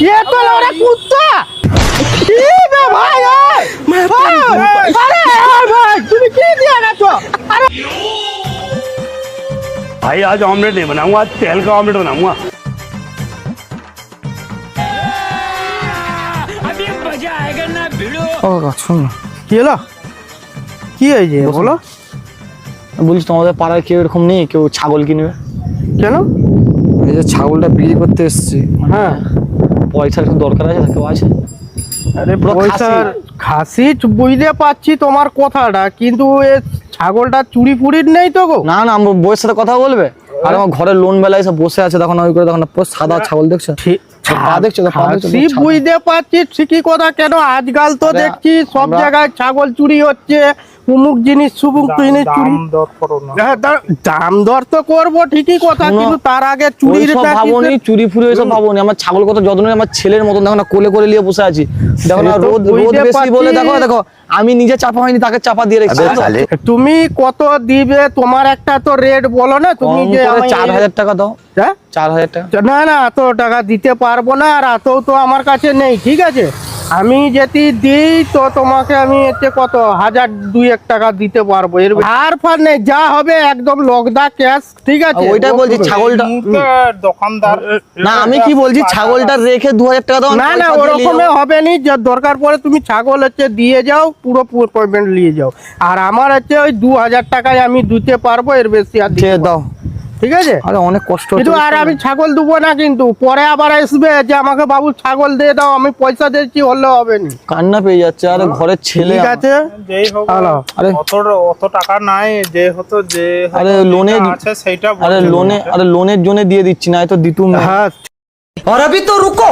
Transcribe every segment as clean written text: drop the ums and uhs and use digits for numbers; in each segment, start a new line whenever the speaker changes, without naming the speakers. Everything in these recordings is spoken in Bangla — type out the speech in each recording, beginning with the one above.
ये तो लौड़ा कुत्ता बे भाई अरे यार भाई तुम क्या दिया ना तो अरे
भाई आज ऑमलेट नहीं बनाऊंगा, आज तेल का ऑमलेट बनाऊंगा।
अभी मजा आएगा ना भिड़ो।
ও শুন কি হলো কি হয়েছে বলো
বলছি তোমাদের পাড়ায় কেউ এরকম নেই কেউ ছাগল কিনবে?
কেন
এই যে ছাগলটা বিক্রি করতে এসেছি,
হ্যাঁ
পয়সার একটু দরকার আছে, কেউ আছে?
আরে
পুরো
পয়সার খাসি বুঝতে পারছি তোমার কথাটা, কিন্তু এ ছাগলটা চুরি ফুরির নেই তো গো?
না না, আমার বউয়ের সাথে কথা বলবে। আর আমার ঘরের লোন বেলায় এসে বসে আছে, তখন ওই করে তখন পুরো সাদা ছাগল দেখছো, পা দেখছো তো, পা দেখছো?
খাসি বুঝতে পারছি ঠিকই কথা, কেন আজকাল তো দেখছি সব জায়গায় ছাগল চুরি হচ্ছে, অমুক জিনিস সুমুক জিনিস চুরি। হ্যাঁ, দাম দর তো করবো ঠিকই কথা, কিন্তু তার আগে চুরির
ওইসব ভাবনি, চুরি ফুরি ওইসব ভাবনি। আমার ছাগল কত যত্ন নিয়ে, আমার ছেলের মতন দেখো না, কোলে করে নিয়ে বসে আছি। দেখো না, রোদ রোদ বেশি বলে দেখো দেখো আমি নিজে চাপা হয়নি, তাকে চাপা দিয়ে রেখেছি।
তুমি কত দিবে তোমার একটা তো রেট বলো না, তুমি যে
4000 টাকা দাও।
হ্যাঁ
4000 টাকা?
না না, এত টাকা দিতে পারবো না, আর এত তো আমার কাছে নেই। ঠিক আছে, আমি যদি দিই তো তোমাকে আমি এতে কত 1000-2000 টাকা দিতে পারবো, এর আর ফার নেই, যা হবে একদম লগদা ক্যাশ। ঠিক আছে,
ওইটাই বলছি, ছাগলটা
দোকানদার
না, আমি কি বলছি ছাগলটা রেখে 2000 টাকা দাও।
না না, ওরকমে হবে নি, যা দরকার পড়ে তুমি ছাগল হচ্ছে দিয়ে যাও, পুরো পেমেন্ট নিয়ে যাও, আর আমার হচ্ছে ওই 2000 টাকায় আমি দিতে পারবো, এর বেশি আর দিতে পারবো না।
দাও,
ঠিক আছে?
আরে অনেক কষ্ট
কিন্তু আর আমি ছাগল দেবো না, কিন্তু পরে আবার আসবে যে আমাকে বাবু ছাগল দিয়ে দাও, আমি পয়সা দিচ্ছি, হলে হবে না।
কান্না পেয়ে যাচ্ছে, আরে ঘরের ছেলে।
ঠিক আছে,
যেই হোক,
আরে
অত টাকা নাই, যে হতো যে
আরে লোনে
আছে সেইটা
আরে লোনের জন্য দিয়ে দিচ্ছি, না তো দিতুম না।
হ্যাঁ
और अभी तो रुको,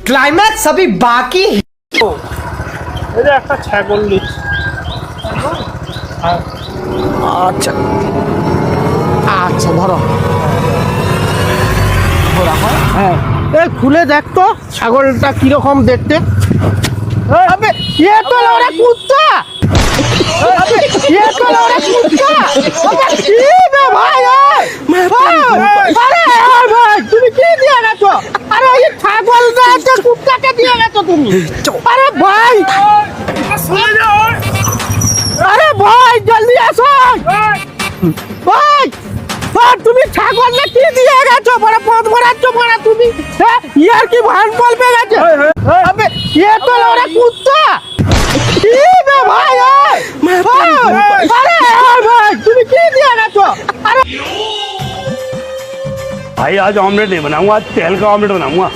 क्लाइमैक्स अभी बाकी है।
এই যে একটা ছাগল দিচ্ছি।
আচ্ছা আচ্ছা, ধরো।
হ্যাঁ, এই খুলে দেখ তো ছাগলটা কিরকম দেখতে। আবে ये तो लौड़ा कुत्ता अबे ये तो लौड़ा कुत्ता अबे কি বে ভাই আরে यार ভাই তুমি কি দিয়ে গেছো? আরে ওই ছাগলটা একটা কুত্তাকে দিয়ে গেছো তুমি। আরে ভাই আরে ভাই জলদি আসো ভাই। আর তুমি ছাগল না কি দিয়ে গেছো? বড় পথ ভরাচ্ছ বড় তুমি। হ্যাঁ, ইয়ার কি ভান বলবে গেছে? আবে ये तो लौड़ा कुत्ता কি বে ভাই আরে यार ভাই তুমি কি দিয়ে গেছো? আরে
भाई आज ऑमलेट नहीं बनाऊंगा, आज तेल का ऑमलेट बनाऊंगा।